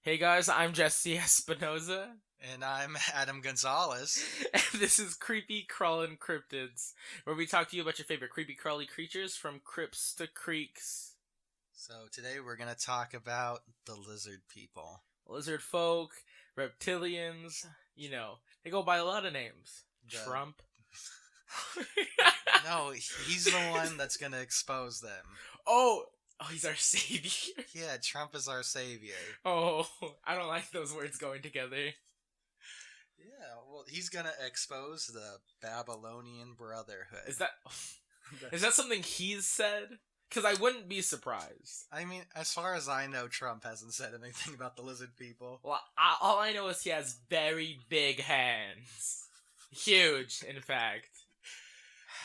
Hey guys, I'm Jesse Espinoza, And I'm Adam Gonzalez. and this is Creepy Crawlin' Cryptids, where we talk to you about your favorite creepy crawly creatures from crypts to creeks. So today we're going to talk about the lizard people. Lizard folk, reptilians, they go by a lot of names. The Trump. No, he's the one that's going to expose them. oh, he's our savior. Yeah, Trump is our savior. Oh, I don't like those words going together. Yeah, well, he's going to expose the Babylonian Brotherhood. Is that something he's said? Because I wouldn't be surprised. I mean, as far as I know, Trump hasn't said anything about the lizard people. Well, all I know is he has very big hands. Huge, in fact.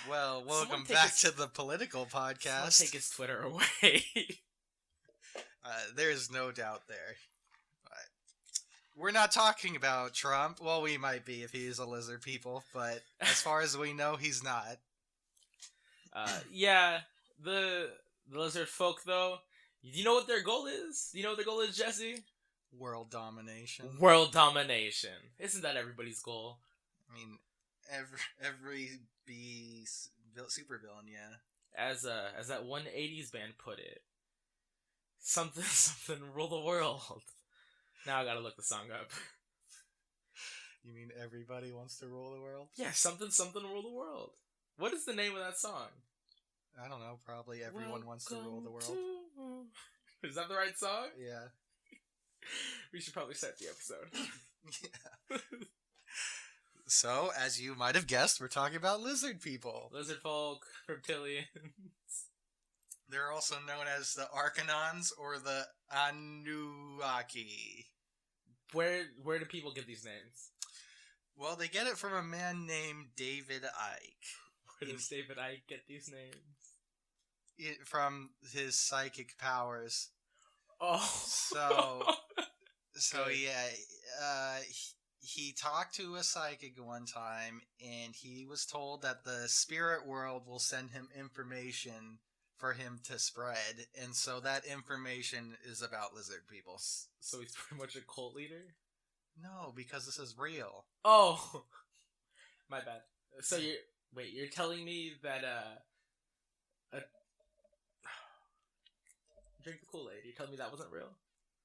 Well, welcome back to the political podcast. Take his Twitter away. There's no doubt there. We're not talking about Trump. Well, we might be if he is a lizard people, but as far as we know, he's not. Yeah, the lizard folk, though, you know what their goal is? You know what their goal is, Jesse? World domination. World domination. Isn't that everybody's goal? I mean, every B supervillain, yeah. As that one 80s band put it, something rule the world. Now I gotta look the song up. You mean everybody wants to rule the world? Yeah, something rule the world. What is the name of that song? I don't know. Probably everyone wants to rule the world. Is that the right song? Yeah. We should probably start the episode. Yeah. So, as you might have guessed, we're talking about lizard people. Lizard folk, reptilians. They're also known as the Arcanons or the Anunnaki. Where do people get these names? Well, they get it from a man named David Icke. Where does David Icke get these names? From his psychic powers. Oh. So yeah, he talked to a psychic one time, and he was told that the spirit world will send him information for him to spread, and so that information is about lizard people. So he's pretty much a cult leader? No, because this is real. Oh, my bad. So you're telling me that drink the Kool-Aid. You're telling me that wasn't real?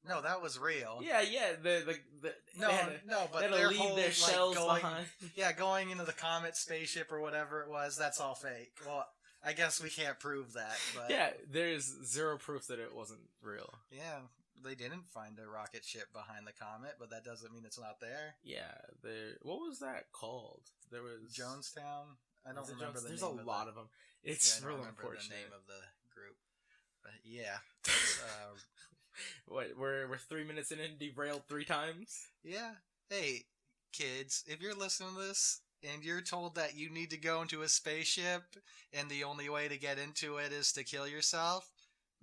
No, that was real. Yeah. But they'll leave their shells behind. Yeah, going into the comet spaceship or whatever it was, that's all fake. Well, I guess we can't prove that, but... Yeah, there's zero proof that it wasn't real. Yeah, they didn't find a rocket ship behind the comet, but that doesn't mean it's not there. Yeah, what was that called? There was... Jonestown? I don't remember the name. There's a lot of them. It's real unfortunate. The name of the group. But yeah. What, we're 3 minutes in and derailed 3 times? Yeah. Hey, kids, if you're listening to this, and you're told that you need to go into a spaceship, and the only way to get into it is to kill yourself,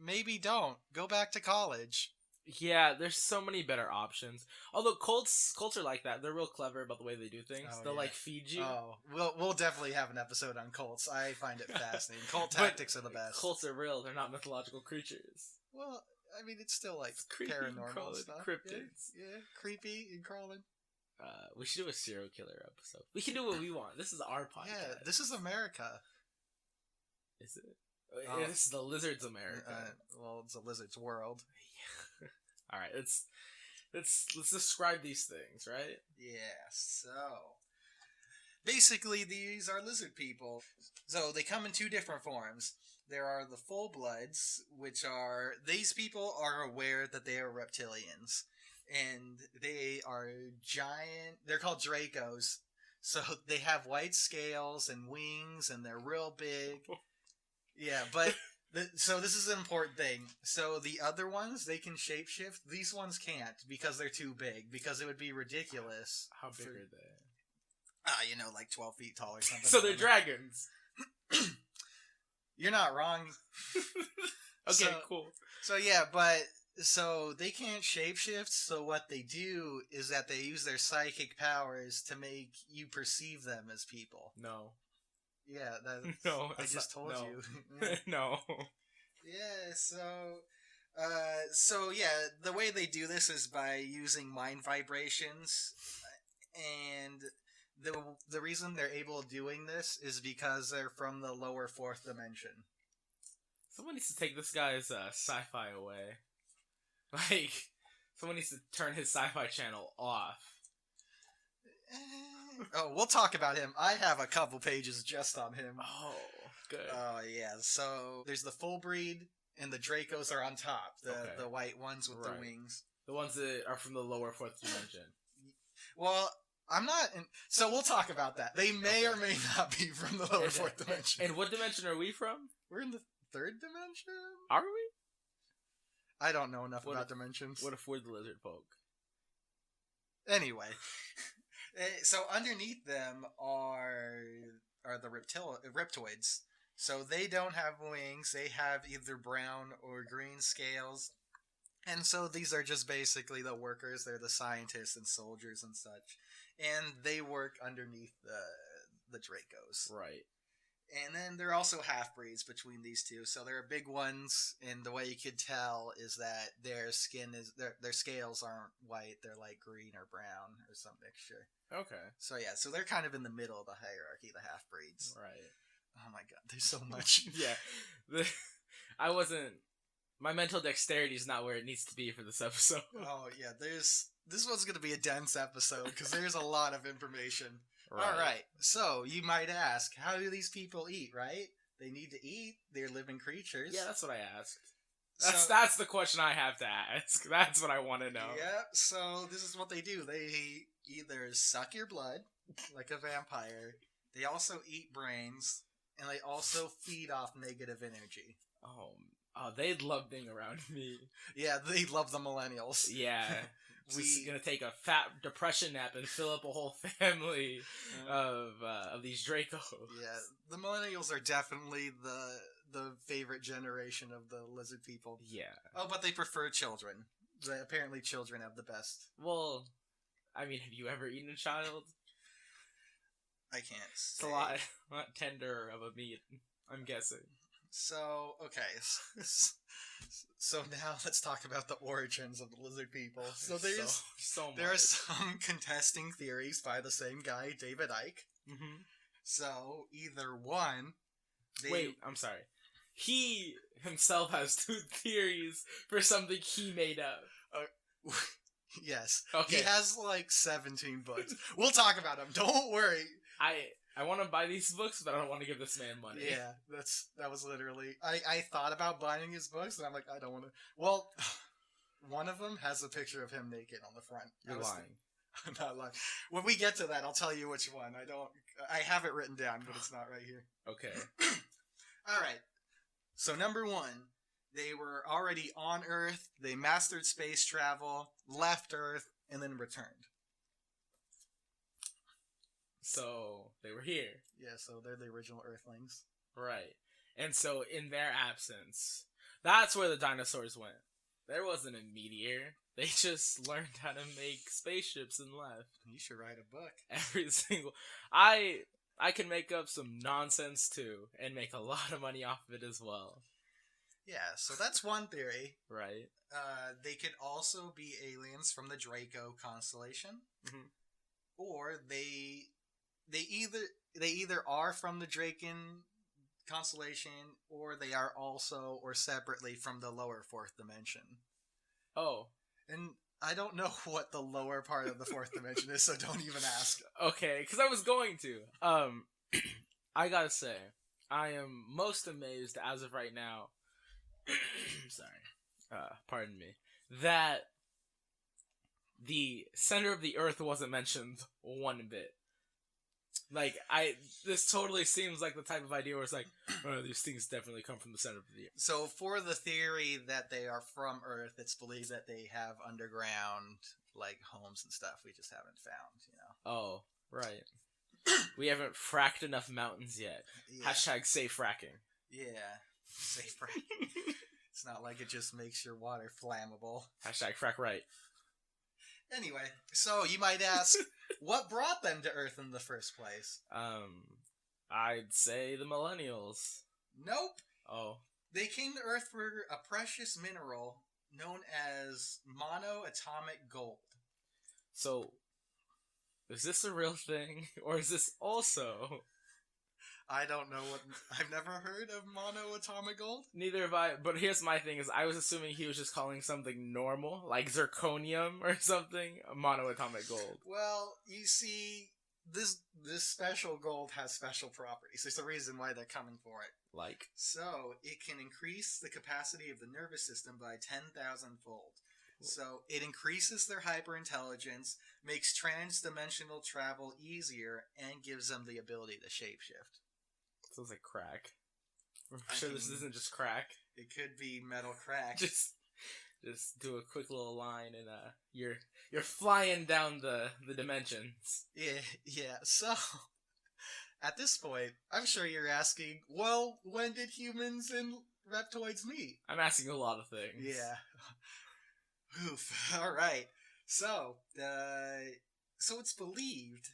maybe don't. Go back to college. Yeah, there's so many better options. Although cults are like that. They're real clever about the way they do things. They'll like feed you. Oh, we'll definitely have an episode on cults. I find it fascinating. Cult tactics are the best. Cults are real. They're not mythological creatures. Well, I mean, it's still like creepy, paranormal stuff. Cryptids. Yeah, creepy and crawling. We should do a serial killer episode. We can do what we want. This is our podcast. Yeah, this is America. Is it? This is the lizard's America. Well, it's a lizard's world. All right, let's describe these things, right? Yeah. So basically, these are lizard people. So they come in 2 different forms. There are the full bloods, which are these people are aware that they are reptilians. And they are giant. They're called Dracos. So they have white scales and wings, and they're real big. Yeah, but so this is an important thing. So the other ones, they can shapeshift. These ones can't because they're too big. Because it would be ridiculous. How big are they? Like 12 feet tall or something. So they're dragons. You're not wrong. Okay, cool. So yeah, but... So they can't shapeshift, so what they do is that they use their psychic powers to make you perceive them as people. No. Yeah, no, I just told you. No. Yeah, so So yeah, the way they do this is by using mind vibrations, and the reason they're able to doing this is because they're from the lower fourth dimension. Someone needs to take this guy's sci-fi away. Like, someone needs to turn his sci-fi channel off. Oh, we'll talk about him. I have a couple pages just on him. Oh, good. Oh yeah. So there's the full breed, and the Dracos are on top. The white ones with the wings. The ones that are from the lower fourth dimension. Well, I'm not. So we'll talk about that. They may or may not be from the lower fourth dimension. And what dimension are we from? We're in the third dimension. Are we? I don't know enough about dimensions. What if we're the lizard folk? Anyway, so underneath them are the reptoids. So they don't have wings. They have either brown or green scales. And so these are just basically the workers. They're the scientists and soldiers and such. And they work underneath the Dracos. Right. And then there are also half-breeds between these two. So there are big ones, and the way you could tell is that their skin is... Their scales aren't white. They're like green or brown or some mixture. Okay. So yeah, so they're kind of in the middle of the hierarchy, the half-breeds. Right. Oh my god, there's so much. Yeah. I wasn't... My mental dexterity is not where it needs to be for this episode. Oh yeah, this one's going to be a dense episode because there's a lot of information. Right. Alright, so you might ask, how do these people eat, right? They need to eat. They're living creatures. Yeah, that's what I asked. So, that's the question I have to ask. That's what I want to know. Yep, so this is what they do. They either suck your blood, like a vampire. They also eat brains, and they also feed off negative energy. Oh, they'd love being around me. Yeah, they love the millennials. Yeah. We're gonna take a fat depression nap and fill up a whole family of these Dracos. Yeah, the millennials are definitely the favorite generation of the lizard people. Yeah. Oh, but they prefer children. Apparently children have the best. Well, I mean, have you ever eaten a child? I can't say. It's a lot tender of a meat, I'm guessing. So, okay. So now let's talk about the origins of the lizard people. So there's there are some contesting theories by the same guy, David Icke. Mm-hmm. So either one... Wait, I'm sorry. He himself has two theories for something he made up. Yes. Okay. He has like 17 books. We'll talk about them. Don't worry. I want to buy these books, but I don't want to give this man money. Yeah, that was literally... I thought about buying his books, and I'm like, I don't want to... Well, one of them has a picture of him naked on the front. You're lying. I'm not lying. When we get to that, I'll tell you which one. I have it written down, but it's not right here. Okay. Alright. So number one, they were already on Earth, they mastered space travel, left Earth, and then returned. So, they were here. Yeah, so they're the original Earthlings. Right. And so, in their absence, that's where the dinosaurs went. There wasn't a meteor. They just learned how to make spaceships and left. You should write a book. Every single... I can make up some nonsense, too, and make a lot of money off of it as well. Yeah, so that's one theory. Right. They could also be aliens from the Draco constellation. Mm-hmm. Or they either are from the Draken constellation, or they are also or separately from the lower fourth dimension. Oh. And I don't know what the lower part of the fourth dimension is, so don't even ask. Okay, because I was going to. I gotta say, I am most amazed as of right now. Sorry. Pardon me. That the center of the Earth wasn't mentioned one bit. Like, this totally seems like the type of idea where it's like, oh, these things definitely come from the center of the Earth. So, for the theory that they are from Earth, it's believed that they have underground, like, homes and stuff we just haven't found, you know? Oh, right. We haven't fracked enough mountains yet. Yeah. Hashtag safe fracking. Yeah, safe fracking. It's not like it just makes your water flammable. Hashtag frack right. Anyway, so you might ask, what brought them to Earth in the first place? I'd say the millennials. Nope. Oh. They came to Earth for a precious mineral known as monoatomic gold. So, is this a real thing, or is this also? I don't know what. I've never heard of monoatomic gold. Neither have I. But here's my thing: is I was assuming he was just calling something normal, like zirconium or something, monoatomic gold. Well, you see, this special gold has special properties. There's a reason why they're coming for it. Like, So it can increase the capacity of the nervous system by 10,000 fold. So it increases their hyperintelligence, makes trans-dimensional travel easier, and gives them the ability to shapeshift. sounds like crack. I'm I sure this mean- isn't just crack. It could be metal crack. Just do a quick little line, and you're flying down the dimensions. Yeah. So at this point, I'm sure you're asking, well, when did humans and reptoids meet? I'm asking a lot of things. Yeah. Oof. All right. So, so it's believed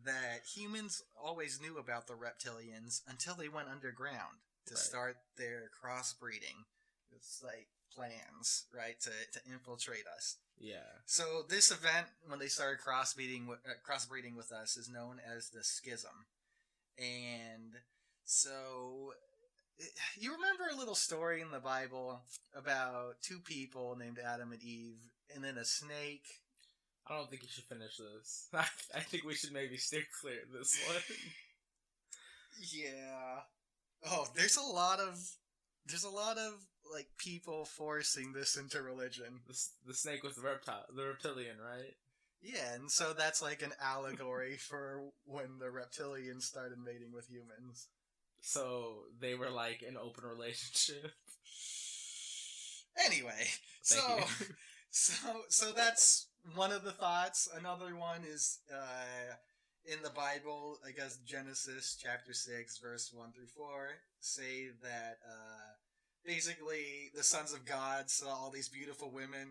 that humans always knew about the reptilians until they went underground to Right. start their crossbreeding. It's like plans, right, to infiltrate us. Yeah. So this event, when they started crossbreeding with us, is known as the schism. And so you remember a little story in the Bible about two people named Adam and Eve, and then a snake. I don't think you should finish this. I think we should maybe steer clear of this one. Yeah. Oh, there's a lot of like people forcing this into religion. The snake with the reptilian, right? Yeah, and so that's like an allegory for when the reptilians started mating with humans. So they were like in open relationship. Anyway, Thank so that's one of the thoughts. Another one is in the Bible, I guess Genesis chapter 6 verse 1 through 4 say that basically the sons of God saw all these beautiful women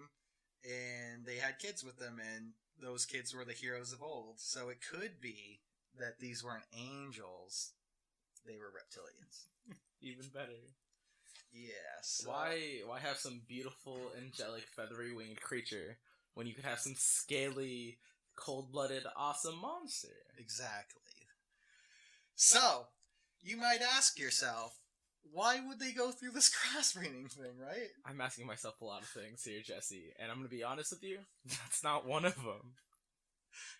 and they had kids with them, and those kids were the heroes of old. So it could be that these weren't angels, they were reptilians. Even better. Yes. Why have some beautiful, angelic, feathery winged creature when you could have some scaly, cold-blooded, awesome monster? Exactly. So, you might ask yourself, why would they go through this crossbreeding thing, right? I'm asking myself a lot of things here, Jesse, and I'm gonna be honest with you, that's not one of them.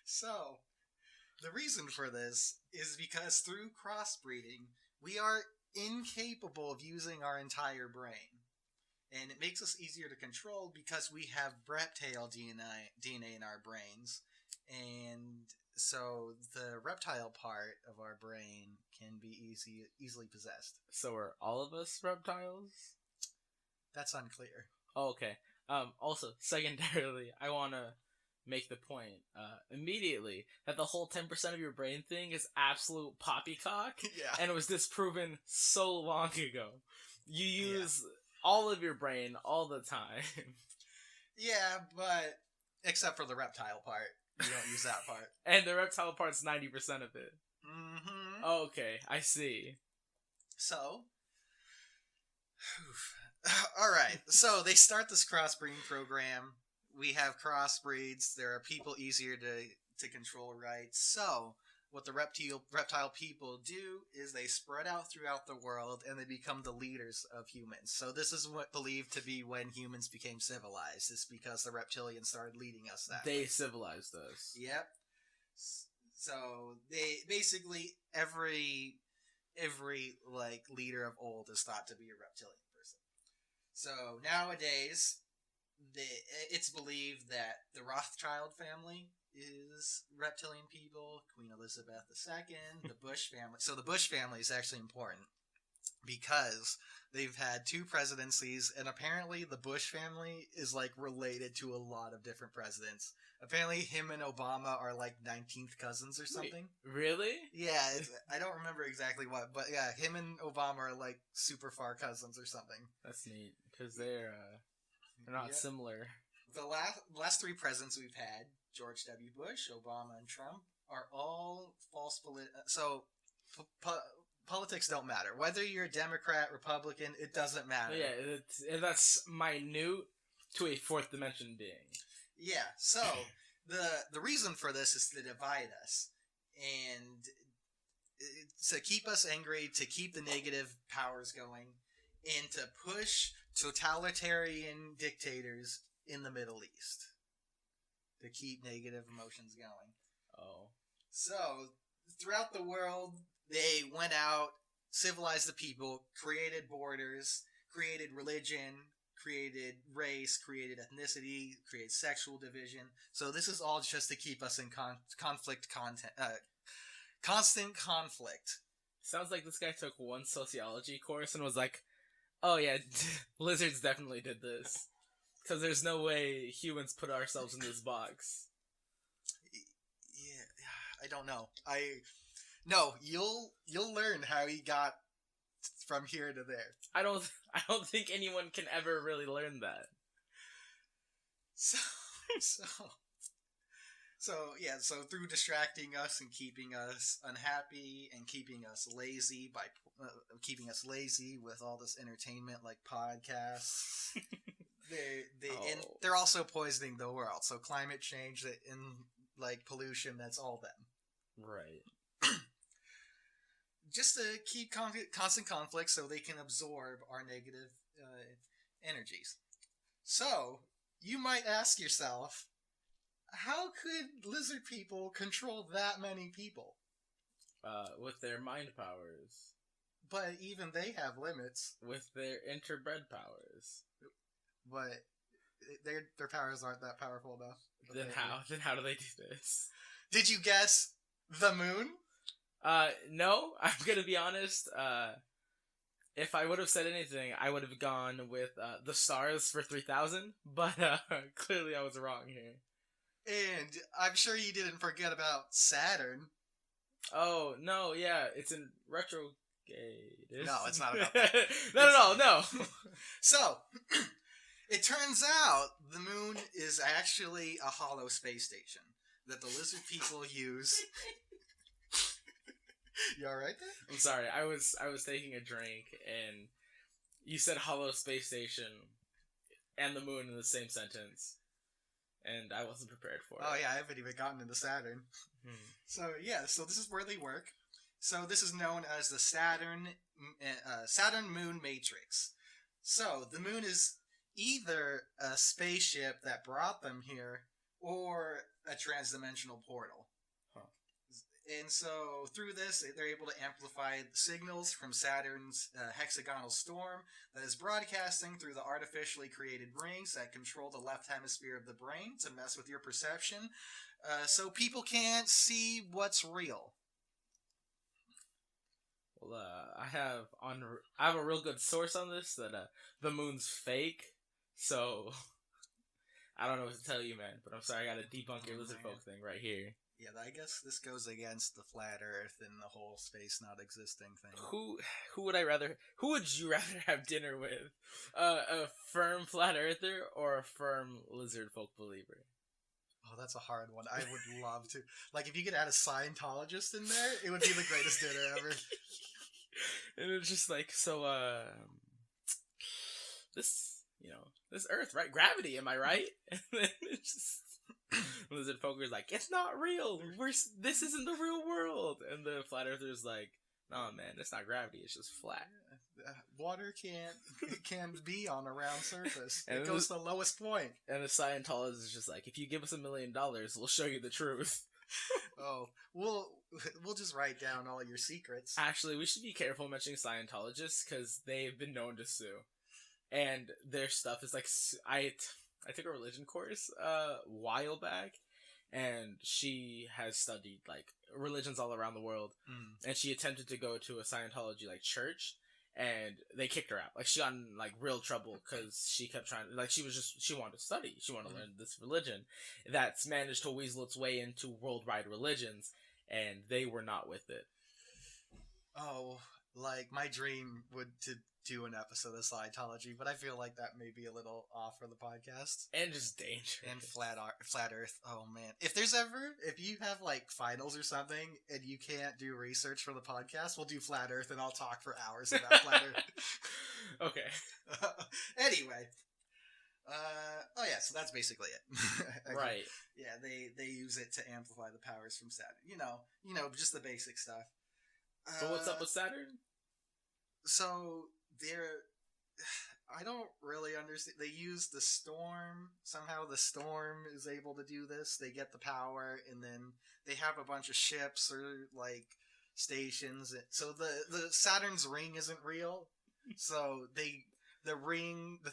So, the reason for this is because through crossbreeding, we are incapable of using our entire brain. And it makes us easier to control because we have reptile DNA in our brains. And so the reptile part of our brain can be easily possessed. So are all of us reptiles? That's unclear. Oh, okay. Also, secondarily, I want to make the point immediately that the whole 10% of your brain thing is absolute poppycock, Yeah. and it was disproven so long ago. You use all of your brain all the time. Yeah, but except for the reptile part. You don't use that part. And the reptile part's 90% of it. Mm-hmm. Okay, I see. So, all right. So they start this crossbreeding program. We have crossbreeds. There are people easier to control, right? So what the reptile people do is they spread out throughout the world and they become the leaders of humans. So this is what believed to be when humans became civilized. It's because the reptilians started leading us that way. They civilized us. Yep. So they basically every like leader of old is thought to be a reptilian person. So nowadays, it's believed that the Rothschild family is reptilian people. Queen Elizabeth II, the Bush family. So the Bush family is actually important because they've had two presidencies, and apparently the Bush family is like related to a lot of different presidents. Apparently him and Obama are like 19th cousins or something. Wait, really? Yeah, I don't remember exactly what, but yeah, him and Obama are like super far cousins or something. That's neat, because they're not Yep. similar. The last three presidents we've had, George W. Bush, Obama, and Trump, are all false politics don't matter. Whether you're Democrat, Republican, it doesn't matter. Yeah, that's minute to a fourth dimension being. Yeah, so the reason for this is to divide us and to keep us angry, to keep the negative powers going, and to push totalitarian dictators in the Middle East to keep negative emotions going. Oh. So, throughout the world, they went out, civilized the people, created borders, created religion, created race, created ethnicity, created sexual division. So this is all just to keep us in constant conflict. Sounds like this guy took one sociology course and was like, oh yeah, lizards definitely did this. Because there's no way humans put ourselves in this box. Yeah, I don't know. No, you'll learn how he got from here to there. I don't think anyone can ever really learn that. So through distracting us and keeping us unhappy and keeping us lazy by keeping us lazy with all this entertainment like podcasts, and they're also poisoning the world. So climate change and like pollution, that's all them. Right. Just to keep constant conflict so they can absorb our negative energies. So, you might ask yourself, how could lizard people control that many people? With their mind powers. But even they have limits. With their interbred powers. But their powers aren't that powerful enough. Then how do they do this? Did you guess the moon? No, I'm gonna be honest. If I would have said anything, I would have gone with the stars for 3,000. But clearly, I was wrong here. And I'm sure you didn't forget about Saturn. Oh no, yeah, it's in retrograde. No, it's not about that. No. So, it turns out the moon is actually a hollow space station that the lizard people use. You alright there? I'm sorry. I was taking a drink and you said hollow space station and the moon in the same sentence, and I wasn't prepared for it. Oh yeah, I haven't even gotten into Saturn. So this is where they work. So this is known as the Saturn Moon Matrix. So the moon is either a spaceship that brought them here or a transdimensional portal. And so, through this, they're able to amplify signals from Saturn's hexagonal storm that is broadcasting through the artificially created rings that control the left hemisphere of the brain to mess with your perception, so people can't see what's real. Well, I have a real good source on this that the moon's fake, so I don't know what to tell you, man. But I'm sorry, I gotta debunk your lizard folk thing right here. Yeah, I guess this goes against the flat Earth and the whole space not existing thing. Who would you rather have dinner with? A firm flat earther or a firm lizard folk believer? Oh, that's a hard one. I would love to. Like, if you could add a Scientologist in there, it would be the greatest dinner ever. And it's just like, so, this Earth, right? Gravity, am I right? And then it's just... Lizard Poker's like, it's not real. This isn't the real world. And the flat earther's like, no, man, it's not gravity. It's just flat. Water can't be on a round surface. It goes to the lowest point. And the Scientologist is just like, if you give us $1 million, we'll show you the truth. Oh, we'll just write down all your secrets. Actually, we should be careful mentioning Scientologists because they've been known to sue, and their stuff is like, I took a religion course a while back, and she has studied like religions all around the world, and she attempted to go to a Scientology like church, and they kicked her out. Like, she got in like real trouble because she kept trying, like, she wanted to study, she wanted to learn this religion that's managed to weasel its way into worldwide religions, and they were not with it. Oh, like, my dream would to do an episode of Scientology, but I feel like that may be a little off for the podcast. And just dangerous. And flat Earth. Oh man, if you have like finals or something and you can't do research for the podcast, we'll do flat Earth and I'll talk for hours about flat Earth. Okay. Anyway, Oh yeah, so that's basically it. Right. Yeah, they use it to amplify the powers from Saturn. Just the basic stuff. But what's up with Saturn? So they're I don't really understand. They use the storm. Somehow the storm is able to do this. They get the power, and then they have a bunch of ships or like stations. So the Saturn's ring isn't real. So the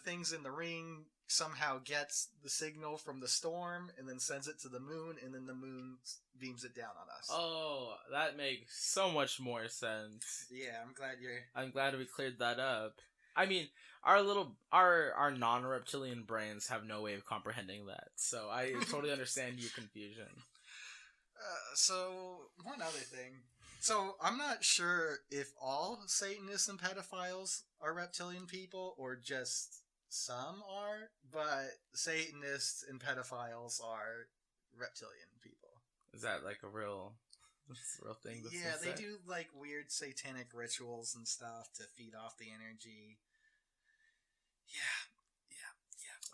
things in the ring somehow gets the signal from the storm and then sends it to the moon, and then the moon beams it down on us. Oh, that makes so much more sense. Yeah, I'm glad we cleared that up. I mean, our non-reptilian brains have no way of comprehending that, so I totally understand your confusion. So one other thing. So I'm not sure if all Satanists and pedophiles are reptilian people or just some are, but Satanists and pedophiles are reptilian people. Is that like a real thing? Yeah, they do like weird satanic rituals and stuff to feed off the energy. Yeah.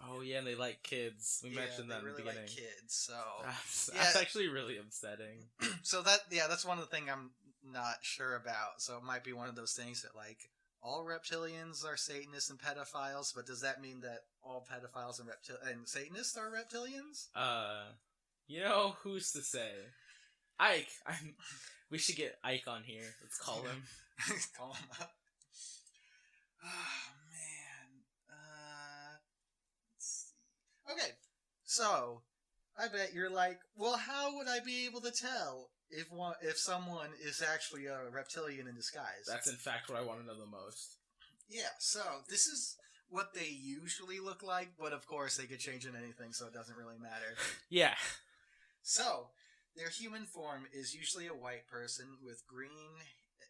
Oh yeah, and they like kids. We mentioned that in the beginning. Like kids, so that's actually really upsetting. So that's one of the things I'm not sure about. So it might be one of those things that like all reptilians are Satanists and pedophiles, but does that mean that all pedophiles and Satanists are reptilians? Who's to say? Ike, we should get Ike on here. Let's call him. Call him up. Oh man. Let's see. Okay, so I bet you're like, well, how would I be able to tell if someone is actually a reptilian in disguise? That's in fact what I want to know the most. Yeah, so this is what they usually look like, but of course they could change in anything, so it doesn't really matter. Yeah. So, their human form is usually a white person with green,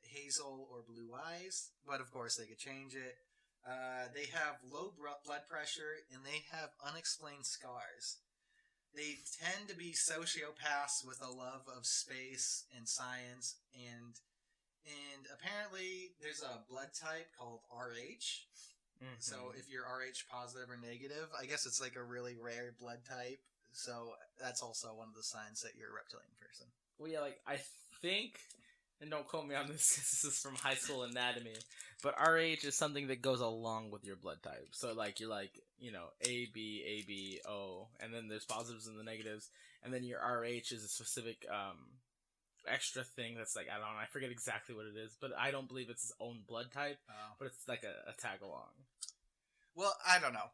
hazel, or blue eyes, but of course they could change it. They have low blood pressure, and they have unexplained scars. They tend to be sociopaths with a love of space and science, and apparently there's a blood type called RH. Mm-hmm. So if you're RH positive or negative, I guess it's like a really rare blood type. So that's also one of the signs that you're a reptilian person. Well, yeah, like I think, and don't quote me on this, this is from high school anatomy, but RH is something that goes along with your blood type. So like you're like, A, B, O, and then there's positives and the negatives, and then your RH is a specific extra thing that's like, I don't know, I forget exactly what it is, but I don't believe it's its own blood type, but it's like a tag along. Well, I don't know.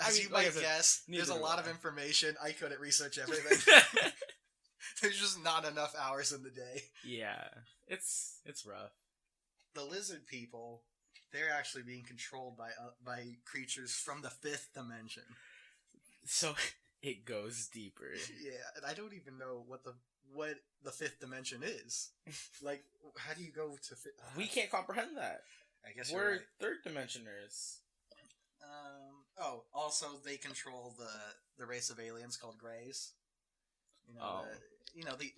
As you might guess, there's a lot of information. I couldn't research everything. There's just not enough hours in the day. Yeah, it's rough. The lizard people, they're actually being controlled by creatures from the fifth dimension. So it goes deeper. Yeah, and I don't even know what the fifth dimension is. Like, how do you go to fifth? We can't comprehend that. I guess we're right. Third dimensioners. Also they control the race of aliens called Greys.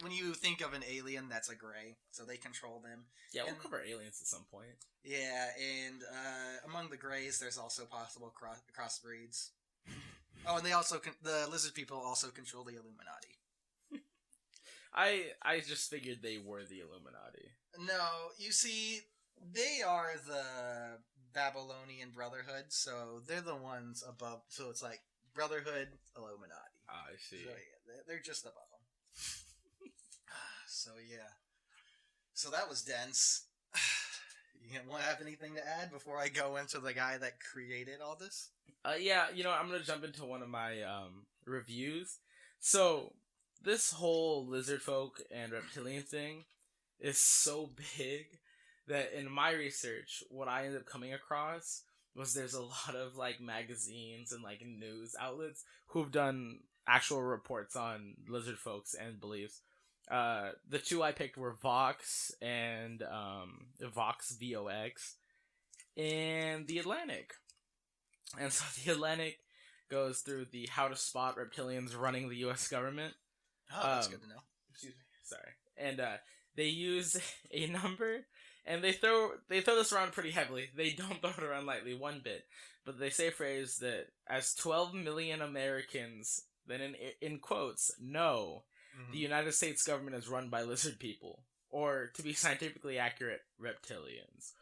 When you think of an alien, that's a Grey, so they control them. Yeah, we'll cover aliens at some point. Yeah, and among the Greys, there's also possible crossbreeds. Oh, and the lizard people also control the Illuminati. I just figured they were the Illuminati. No, you see, they are the Babylonian Brotherhood, so they're the ones above. So it's like Brotherhood, Illuminati. I see. So yeah, they're just above them. So yeah. So that was dense. You want to have anything to add before I go into the guy that created all this? Yeah, I'm going to jump into one of my reviews. So, this whole lizard folk and reptilian thing is so big that in my research, what I ended up coming across was there's a lot of like magazines and like news outlets who've done actual reports on lizard folks and beliefs. The two I picked were Vox and Vox VOX and The Atlantic. And so The Atlantic goes through the how to spot reptilians running the U.S. government. Oh, that's good to know. Excuse me. Sorry. And they use a number, And they throw this around pretty heavily. They don't throw it around lightly one bit. But they say a phrase that as 12 million Americans, then in quotes, know the United States government is run by lizard people. Or, to be scientifically accurate, reptilians.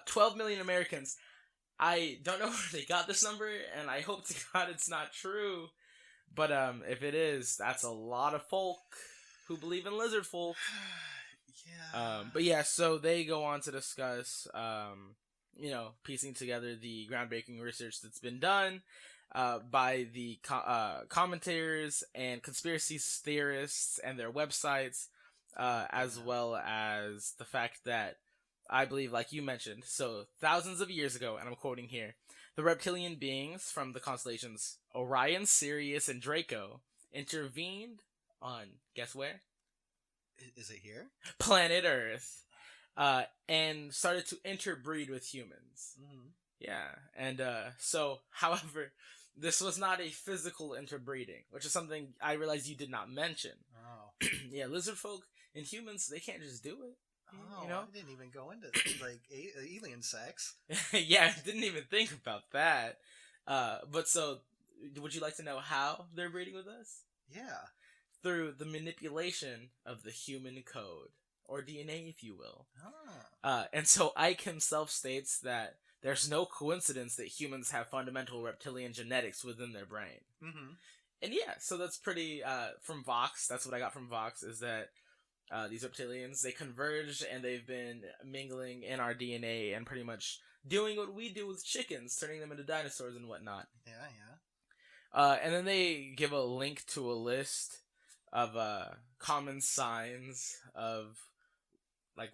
12 million Americans. I don't know where they got this number, and I hope to God it's not true. But if it is, that's a lot of folk who believe in lizard folk. Yeah. But yeah, so they go on to discuss, piecing together the groundbreaking research that's been done by the commentators and conspiracy theorists and their websites, as well as the fact that I believe, like you mentioned, so thousands of years ago, and I'm quoting here, the reptilian beings from the constellations Orion, Sirius, and Draco intervened on, guess where? Is it here? Planet Earth. And started to interbreed with humans. Mm-hmm. Yeah, and so, however, this was not a physical interbreeding, which is something I realized you did not mention. Oh. Yeah, lizard folk and humans, they can't just do it. Oh, I didn't even go into like alien sex. Yeah, I didn't even think about that. But so, would you like to know how they're breeding with us? Yeah. Through the manipulation of the human code, or DNA, if you will. And so Ike himself states that there's no coincidence that humans have fundamental reptilian genetics within their brain. Mm-hmm. And yeah, so that's pretty, from Vox, that's what I got from Vox, is that these reptilians, they converged and they've been mingling in our DNA and pretty much doing what we do with chickens, turning them into dinosaurs and whatnot. Yeah. And then they give a link to a list of common signs of like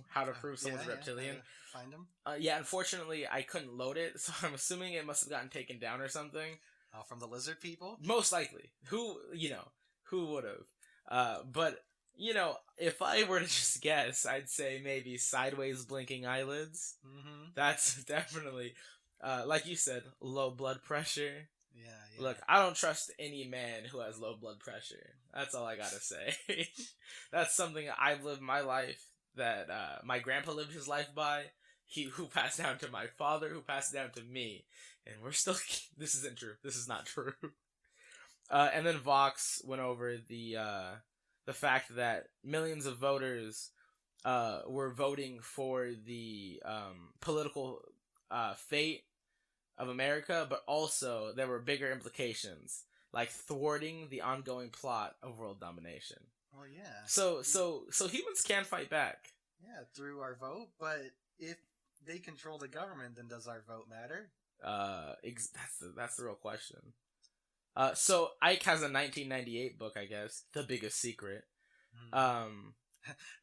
how to prove someone's reptilian. Find them. Yeah, unfortunately I couldn't load it, so I'm assuming it must have gotten taken down or something. From the lizard people? Most likely. Who would have? But if I were to just guess, I'd say maybe sideways blinking eyelids. Mm-hmm. That's definitely, like you said, low blood pressure. Yeah. Look, I don't trust any man who has low blood pressure. That's all I gotta say. That's something I've lived my life, that my grandpa lived his life by, who passed down to my father, who passed down to me. And we're still, this isn't true. This is not true. And then Vox went over the fact that millions of voters were voting for the political fate of America, but also there were bigger implications, like thwarting the ongoing plot of world domination. Well, yeah. So humans can fight back. Yeah, through our vote, but if they control the government, then does our vote matter? That's the real question. So Ike has a 1998 book, I guess, The Biggest Secret.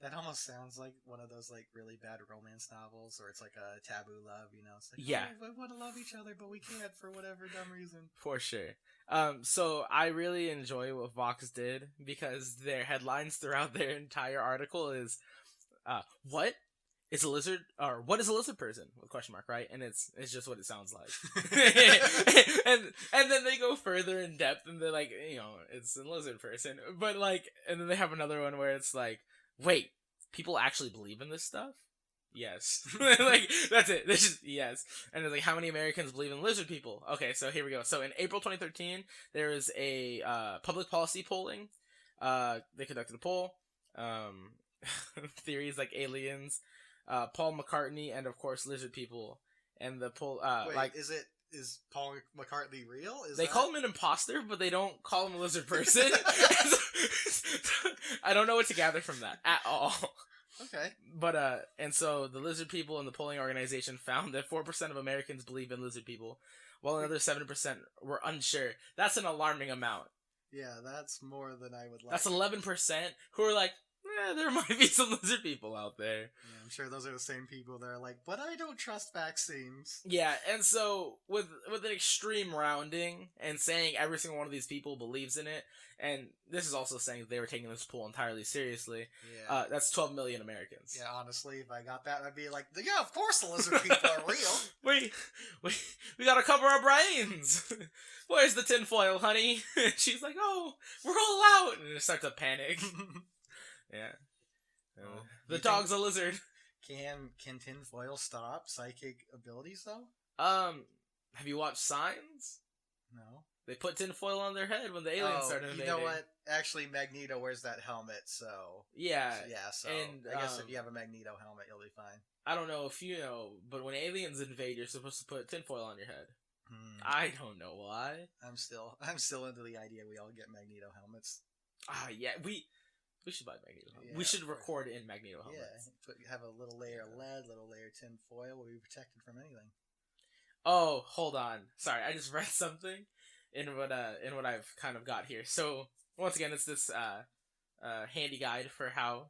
That almost sounds like one of those like really bad romance novels, or it's like a taboo love, It's like, yeah, we want to love each other, but we can't for whatever dumb reason. For sure. So I really enjoy what Vox did, because their headlines throughout their entire article is, what is a lizard, or what is a lizard person? With question mark, right? And it's just what it sounds like. and then they go further in depth, and they're like, it's a lizard person. But like, and then they have another one where it's like, wait, people actually believe in this stuff? Yes. Like, that's it. This is, yes. And it's like, how many Americans believe in lizard people? Okay, so here we go. So in April 2013, there was a public policy polling. They conducted a poll. Theories like aliens, Paul McCartney, and of course lizard people. And the poll, wait, is Paul McCartney real? They call him an imposter, but they don't call him a lizard person. I don't know what to gather from that at all. Okay. But, and so the lizard people and the polling organization found that 4% of Americans believe in lizard people, while another 7% were unsure. That's an alarming amount. Yeah, that's more than I would like. That's 11% who are like, there might be some lizard people out there. Yeah, I'm sure those are the same people that are like, but I don't trust vaccines. Yeah, and so with an extreme rounding and saying every single one of these people believes in it, and this is also saying that they were taking this poll entirely seriously. Yeah. That's 12 million Americans. Yeah, honestly, if I got that, I'd be like, yeah, of course the lizard people are real. We gotta cover our brains. Where's the tinfoil, honey? She's like, oh, we're all out, and it starts to panic. Yeah. The dog's a lizard. Can tinfoil stop psychic abilities though? Have you watched Signs? No. They put tinfoil on their head when the aliens started invading. You know what? Actually, Magneto wears that helmet, so yeah. So and I guess if you have a Magneto helmet, you'll be fine. I don't know if you know, but when aliens invade, you're supposed to put tinfoil on your head. I don't know why. I'm still into the idea we all get Magneto helmets. Yeah, we should buy Magneto helmets. We should record in Magneto helmets. Yeah, have a little layer of lead, little layer of tinfoil. We'll be protected from anything. Oh, hold on. Sorry, I just read something in what I've kind of got here. So once again, it's this handy guide for how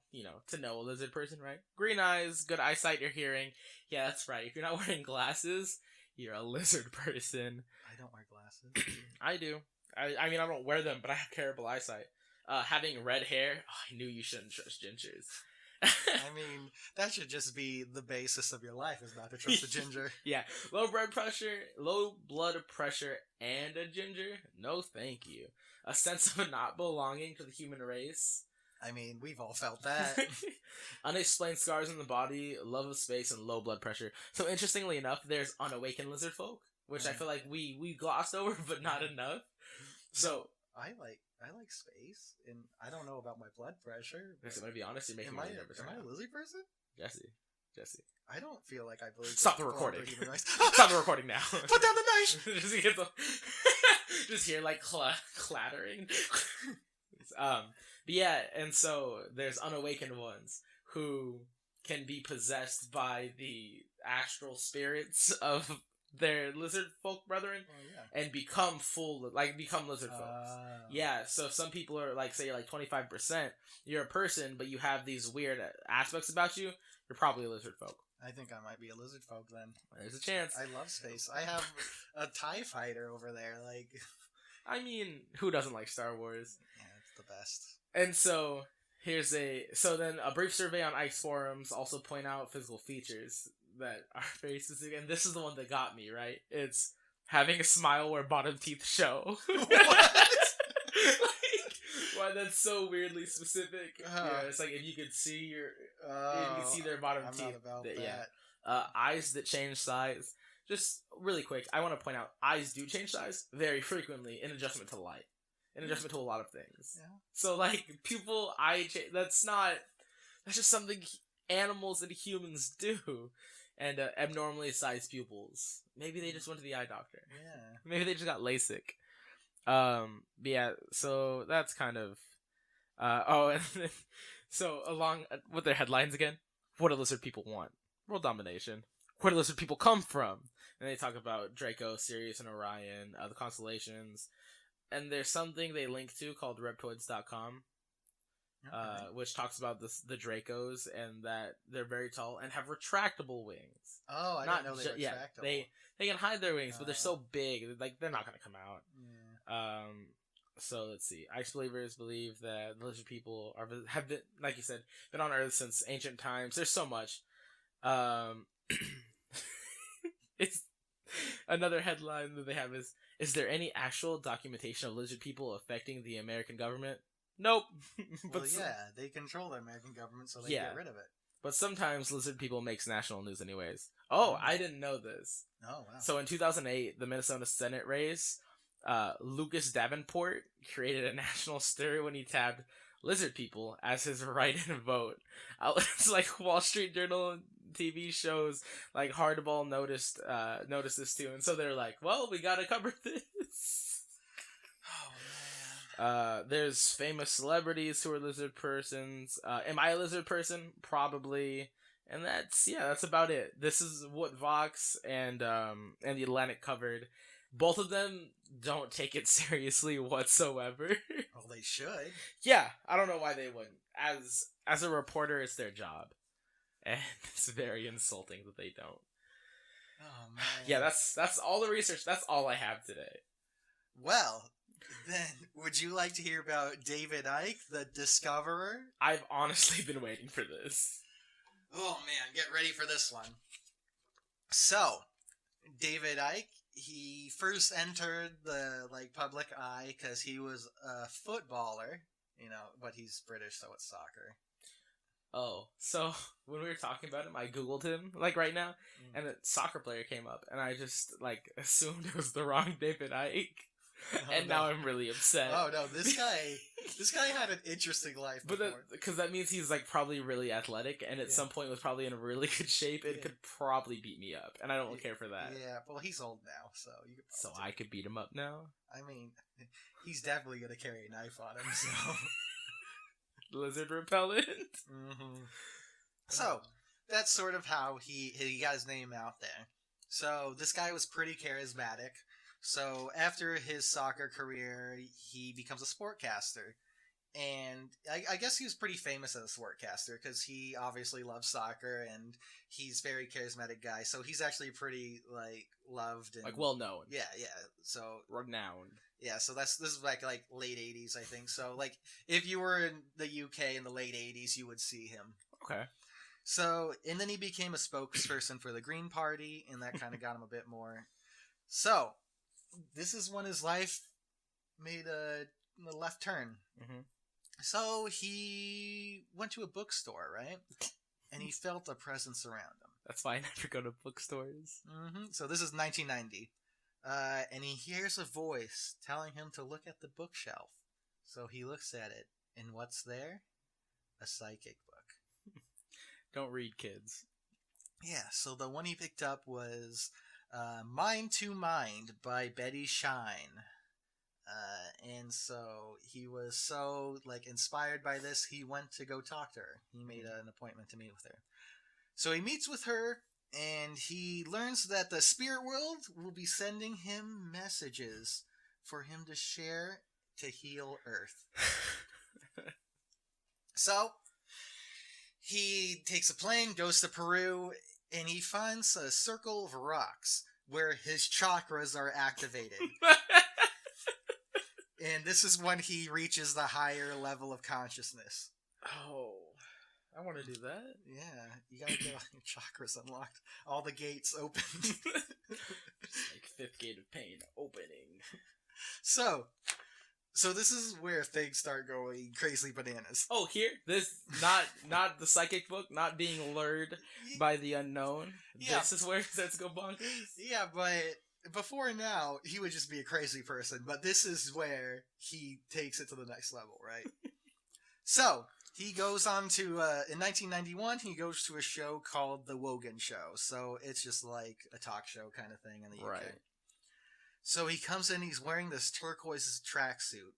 to know a lizard person, right? Green eyes, good eyesight, or hearing. Yeah, that's right. If you're not wearing glasses, you're a lizard person. I don't wear glasses. I do. I mean, I don't wear them, but I have terrible eyesight. Having red hair, I knew you shouldn't trust gingers. I mean, that should just be the basis of your life, is not to trust a ginger. Yeah, low blood pressure, and a ginger? No, thank you. A sense of not belonging to the human race. I mean, we've all felt that. Unexplained scars in the body, love of space, and low blood pressure. So interestingly enough, there's unawakened lizard folk, which I feel like we glossed over, but not enough. So I like space, and I don't know about my blood pressure. I'm gonna be honest, you're making me nervous. Am I a lizard person? Jesse. I don't feel like I believe. Stop the recording. Stop the recording now. Put down the knife. Just hear like clattering. But yeah, and so there's unawakened ones who can be possessed by the astral spirits of their lizard folk brethren and become lizard folks. Yeah, so some people are like, say you're like 25%, you're a person, but you have these weird aspects about you, you're probably a lizard folk. I think I might be a lizard folk then. There's a chance. I love space. I have a TIE fighter over there, like... I mean, who doesn't like Star Wars? Yeah, it's the best. And so, then a brief survey on Ike's forums also point out physical features that are very specific, and this is the one that got me, right? It's having a smile where bottom teeth show. What? Why that's so weirdly specific. Yeah, it's like if you could see their bottom teeth. Not about that. Yeah. Eyes that change size. Just really quick, I want to point out, eyes do change size very frequently in adjustment to light. In adjustment to a lot of things. Yeah. So, like, pupil eye change, that's just something animals and humans do. And abnormally sized pupils. Maybe they just went to the eye doctor. Yeah. Maybe they just got LASIK. But yeah, so that's kind of... and then, so along with their headlines again, what do lizard people want? World domination. Where do lizard people come from? And they talk about Draco, Sirius, and Orion, the constellations. And there's something they link to called reptoids.com, which talks about the Dracos and that they're very tall and have retractable wings. Oh, I didn't know they were retractable. Yeah, they can hide their wings, but they're so big, like they're not gonna come out. Yeah. So let's see. Ice believers believe that the lizard people have been, like you said, been on Earth since ancient times. There's so much. It's another headline that they have is there any actual documentation of lizard people affecting the American government? Nope. But they control the American government, so they get rid of it. But sometimes lizard people makes national news anyways. Oh, I didn't know this. Oh, wow. So in 2008, the Minnesota Senate race, Lucas Davenport created a national stir when he tabbed lizard people as his write-in vote. Outlets like Wall Street Journal, TV shows like Hardball noticed this too, and so they're like, well, we gotta cover this. Oh man. There's famous celebrities who are lizard persons. Am I a lizard person? Probably. And that's about it. This is what Vox and the Atlantic covered. Both of them don't take it seriously whatsoever. Well, they should. Yeah, I don't know why they wouldn't. As a reporter, it's their job. And it's very insulting that they don't. Oh, man. Yeah, that's all the research. That's all I have today. Well, then, would you like to hear about David Icke, the discoverer? I've honestly been waiting for this. Oh, man, get ready for this one. So, David Icke, he first entered the public eye because he was a footballer, but he's British, so it's soccer. Oh, so when we were talking about him, I googled him like right now, and a soccer player came up, and I just like assumed it was the wrong David Icke, and no. now I'm really upset. Oh no, this guy had an interesting life But before. because that means he's like probably really athletic, and at some point was probably in really good shape, and could probably beat me up, and I don't care for that. Yeah, well, he's old now, so you could. So I could beat him up now. I mean, he's definitely gonna carry a knife on him. So lizard repellent. Mm-hmm. So that's sort of how he got his name out there. So this guy was pretty charismatic. So after his soccer career, he becomes a sportcaster. And I guess he was pretty famous as a sportcaster because he obviously loves soccer and he's a very charismatic guy. So he's actually pretty like loved and like well known. Yeah. So renowned. Yeah. So this is like late '80s, I think. So like if you were in the UK in the late '80s, you would see him. Okay. So and then he became a spokesperson for the Green Party, and that kind of got him a bit more. So this is when his life made a left turn. Mm-hmm. So he went to a bookstore, right? And he felt a presence around him. That's why I never go to bookstores. Mm-hmm. So this is 1990. And he hears a voice telling him to look at the bookshelf. So he looks at it, and what's there? A psychic book. Don't read, kids. Yeah, so the one he picked up was Mind to Mind by Betty Shine. And so he was so inspired by this, he went to go talk to her. He made an appointment to meet with her. So he meets with her, and he learns that the spirit world will be sending him messages for him to share to heal Earth. So he takes a plane, goes to Peru, and he finds a circle of rocks where his chakras are activated. And this is when he reaches the higher level of consciousness. Oh, I want to do that. Yeah, you gotta get all your chakras unlocked. All the gates open. like fifth gate of pain opening. So this is where things start going crazy bananas. Oh, here? This, not the psychic book, not being lured by the unknown. Yeah. This is where it starts to go bonkers? Yeah, but before now, he would just be a crazy person, but this is where he takes it to the next level, right? So, he goes on to, in 1991, he goes to a show called The Wogan Show. So, it's just like a talk show kind of thing in the UK. Right. So, he comes in, he's wearing this turquoise tracksuit.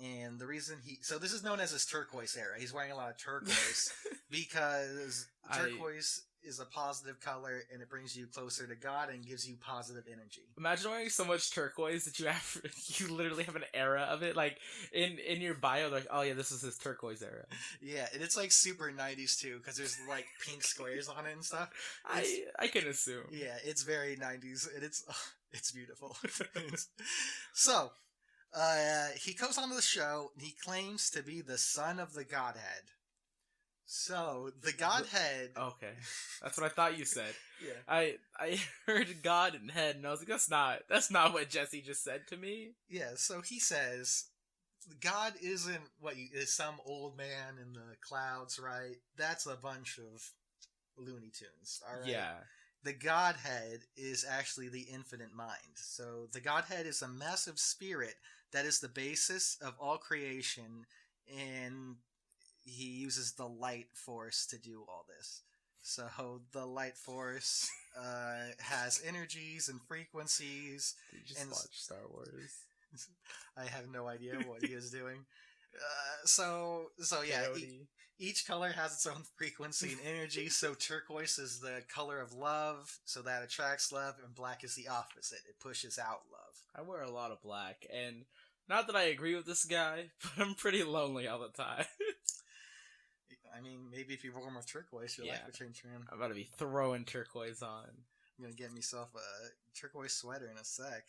And the reason so this is known as his turquoise era. He's wearing a lot of turquoise because turquoise is a positive color and it brings you closer to God and gives you positive energy. Imagine wearing so much turquoise that you literally have an era of it. Like in your bio, like, oh yeah, this is his turquoise era. Yeah, and it's like super 90s too because there's like pink squares on it and stuff. I can assume. Yeah, it's very 90s and it's beautiful. So, he comes onto the show and he claims to be the son of the Godhead. So, the Godhead... Okay. That's what I thought you said. Yeah. I heard God and head, and I was like, that's not what Jesse just said to me. Yeah, so he says, God isn't is some old man in the clouds, right? That's a bunch of Looney Tunes, alright? Yeah. The Godhead is actually the infinite mind. So, the Godhead is a massive spirit that is the basis of all creation, and he uses the light force to do all this. So the light force has energies and frequencies. Did you just watch Star Wars? I have no idea what he is doing. So yeah, each color has its own frequency and energy. So turquoise is the color of love, so that attracts love, and black is the opposite. It pushes out love. I wear a lot of black, and not that I agree with this guy, but I'm pretty lonely all the time. I mean, maybe if you wore more turquoise, your life would change, man. I'm about to be throwing turquoise on. I'm gonna get myself a turquoise sweater in a sec.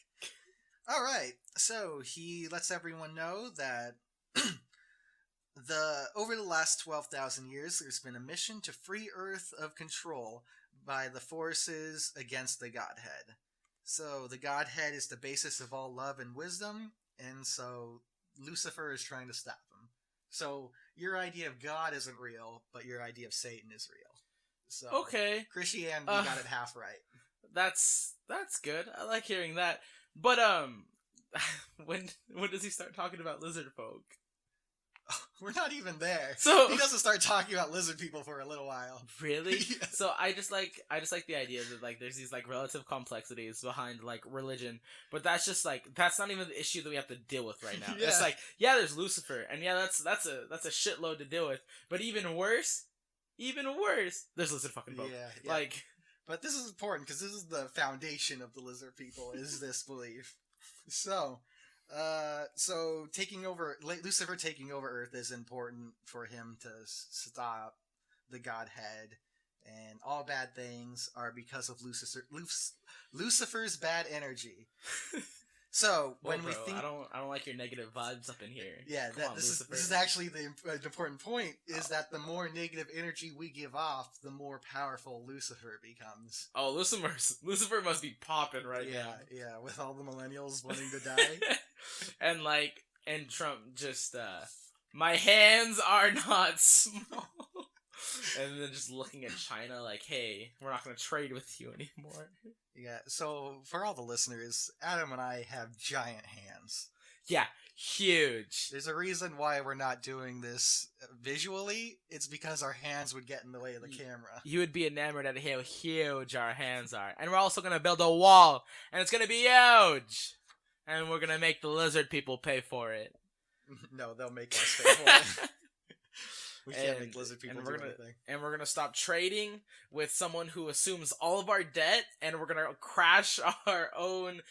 Alright, so he lets everyone know that over the last 12,000 years, there's been a mission to free Earth of control by the forces against the Godhead. So the Godhead is the basis of all love and wisdom, and so Lucifer is trying to stop him. So your idea of God isn't real, but your idea of Satan is real. So Okay. Christianity got it half right. That's good. I like hearing that. But when does he start talking about lizard folk? We're not even there. So he doesn't start talking about lizard people for a little while. Really? Yeah. So I just like the idea that like there's these like relative complexities behind like religion, but that's not even the issue that we have to deal with right now. Yeah. It's like, yeah, there's Lucifer, and yeah, that's a shitload to deal with. But even worse, there's lizard fucking folk. Yeah. Like, but this is important because this is the foundation of the lizard people. Is this belief? So Lucifer taking over Earth is important for him to stop the Godhead, and all bad things are because of Lucifer's bad energy. So when we think, I don't like your negative vibes up in here. Yeah, this is actually the important point is that the more negative energy we give off, the more powerful Lucifer becomes. Oh, Lucifer must be popping right now. Yeah, with all the millennials wanting to die. and Trump just my hands are not small. And then just looking at China like, hey, we're not going to trade with you anymore. Yeah, so for all the listeners, Adam and I have giant hands. Yeah, huge. There's a reason why we're not doing this visually. It's because our hands would get in the way of the camera. You would be enamored at how huge our hands are. And we're also going to build a wall, and it's going to be huge. And we're going to make the lizard people pay for it. No, they'll make us pay for it. We can't make lizard people do anything. And we're going to stop trading with someone who assumes all of our debt, and we're going to crash our own...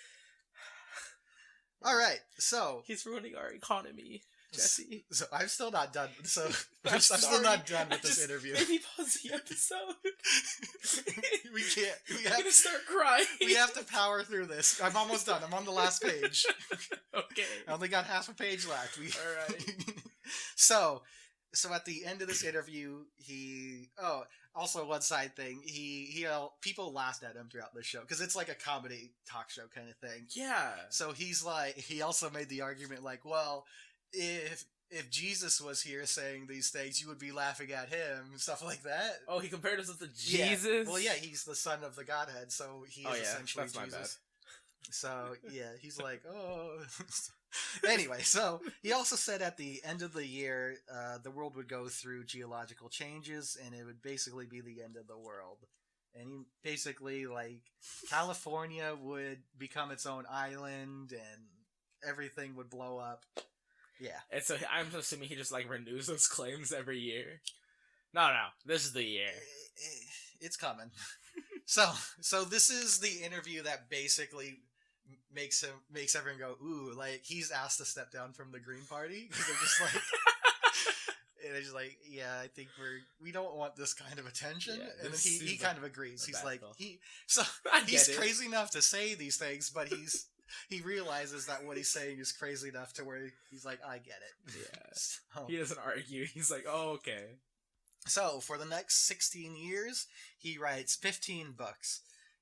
Alright, so... He's ruining our economy, Jesse. So I'm still not done. So I'm still not done with this interview. Maybe pause the episode. We can't. I'm going to start crying. We have to power through this. I'm almost done. I'm on the last page. Okay. I only got half a page left. Alright. So at the end of this interview, also one side thing, people laughed at him throughout the show because it's like a comedy talk show kind of thing. Yeah. So he also made the argument like, well, if Jesus was here saying these things, you would be laughing at him, stuff like that. Oh, he compared us to Jesus? Yeah. Well, yeah, he's the son of the Godhead, so he is essentially that's Jesus. My bad. So, yeah, he's like, oh... Anyway, so he also said at the end of the year, the world would go through geological changes, and it would basically be the end of the world. And he basically, like, California would become its own island, and everything would blow up. Yeah. And so I'm assuming he just, like, renews those claims every year. No, this is the year. It's coming. So this is the interview that basically... makes everyone go, ooh, like he's asked to step down from the Green Party because they're just like, and they're just like, yeah, I think we don't want this kind of attention. Yeah, and then he kind of agrees. He's like, he's crazy enough to say these things, but he realizes that what he's saying is crazy enough to where he's like, I get it. Yeah. So, he doesn't argue. He's like, oh, okay. So for the next 16 years, he writes 15 books.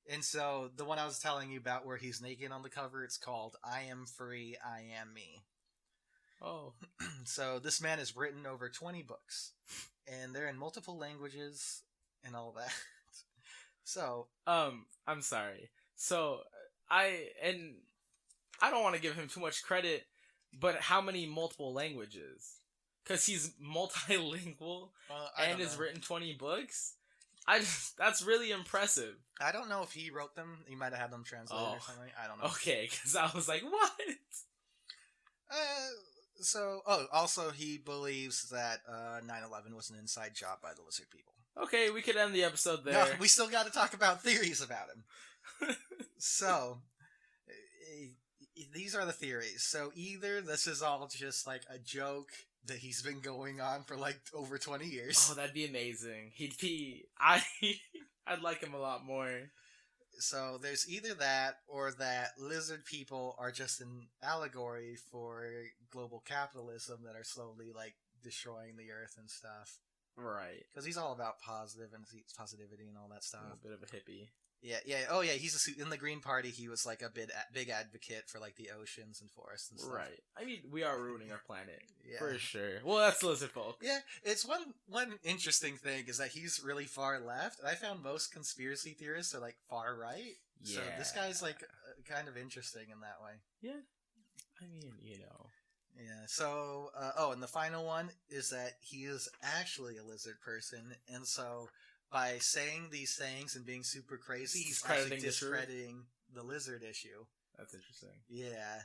And so, the one I was telling you about where he's naked on the cover, it's called I Am Free, I Am Me. Oh. So, this man has written over 20 books. And they're in multiple languages and all that. So... I'm sorry. So, I don't want to give him too much credit, but how many multiple languages? Because he's multilingual and has written 20 books? That's really impressive. I don't know if he wrote them. He might have had them translated or something. I don't know. Okay, because I was like, what? Also, he believes that 9/11 was an inside job by the lizard people. Okay, we could end the episode there. No, we still got to talk about theories about him. So, these are the theories. So, either this is all just like a joke that he's been going on for like over 20 years. Oh, that'd be amazing. I'd like him a lot more. So there's either that or that lizard people are just an allegory for global capitalism that are slowly like destroying the earth and stuff. Right. Because he's all about positivity and all that stuff. A bit of a hippie. Yeah. Oh, yeah. He's in the Green Party. He was like a big advocate for like the oceans and forests and stuff. Right. I mean, we are ruining our planet Yeah. for sure. Well, that's lizard folk. Yeah, it's one interesting thing is that he's really far left, and I found most conspiracy theorists are like far right. Yeah. So this guy's like kind of interesting in that way. Yeah. I mean, you know. Yeah. So, and the final one is that he is actually a lizard person, and so by saying these things and being super crazy, he's actually discrediting the lizard issue. That's interesting. Yeah.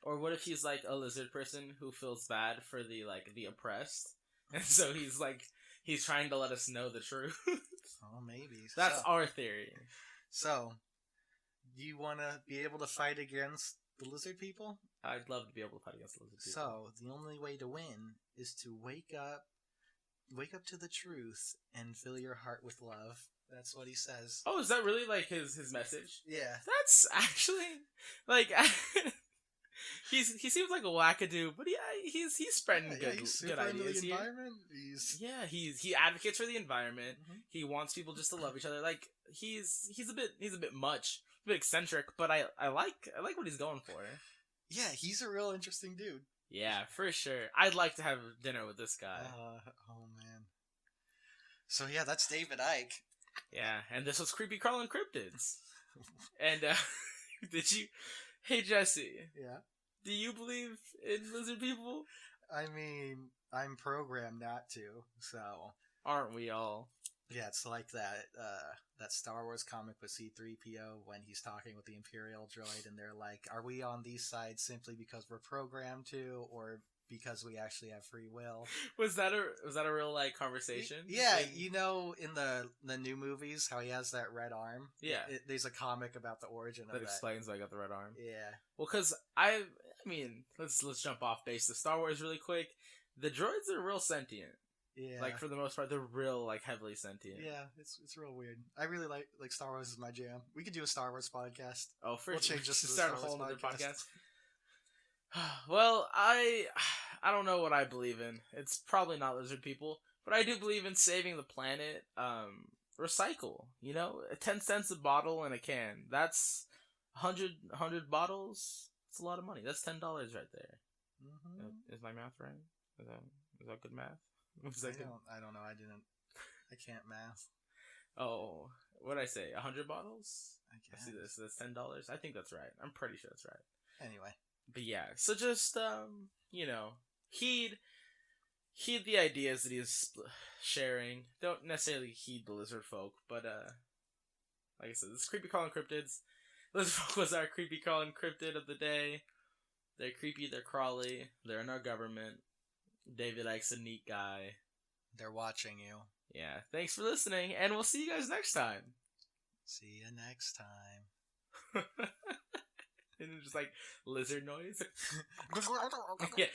Or what if he's like a lizard person who feels bad for the oppressed, and so he's trying to let us know the truth. Oh, maybe. That's our theory. So, do you want to be able to fight against the lizard people? I'd love to be able to fight against lizard people. So, the only way to win is to wake up to the truth and fill your heart with love. That's what he says. Oh, is that really like his message? Yeah. That's actually like he seems like a wackadoo, but he's spreading good ideas the here. Environment. He advocates for the environment. Mm-hmm. He wants people just to love each other. Like he's a bit much, a bit eccentric, but I like what he's going for. Yeah, he's a real interesting dude. Yeah, for sure. I'd like to have dinner with this guy. Oh man. So yeah, that's David Icke. Yeah, and this was Creepy Crawling Cryptids. And hey Jesse. Yeah. Do you believe in lizard people? I mean, I'm programmed not to, so. Aren't we all? Yeah, it's like that Star Wars comic with C-3PO when he's talking with the Imperial droid, and they're like, "Are we on these sides simply because we're programmed to, or because we actually have free will?" Was that a real like conversation? Yeah, you know, in the new movies, how he has that red arm. Yeah, there's a comic about the origin of that. That explains why I got the red arm. Yeah. Well, because I mean, let's jump off base to Star Wars really quick. The droids are real sentient. Yeah. Like for the most part, they're real like heavily sentient. Yeah, it's real weird. I really like Star Wars is my jam. We could do a Star Wars podcast. Oh, for we'll sure. Change this to start a Star whole Wars other podcast. podcast. Well, I don't know what I believe in. It's probably not lizard people, but I do believe in saving the planet. Recycle. You know, 10 cents a bottle in a can. That's 100 bottles. It's a lot of money. That's $10 right there. Mm-hmm. Is my math right? Is that good math? I don't know. I can't math. Oh, what'd I say? 100 bottles? I guess. I see this. That's $10. I think that's right. I'm pretty sure that's right. Anyway. But yeah, so just, heed the ideas that he's sharing. Don't necessarily heed the lizard folk, but, like I said, this is Creepy Crawling Cryptids. Lizard folk was our Creepy Crawling Cryptid of the day. They're creepy, they're crawly, they're in our government. David Icke's a neat guy. They're watching you. Yeah, thanks for listening, and we'll see you guys next time. See you next time. And just like lizard noise. Yeah.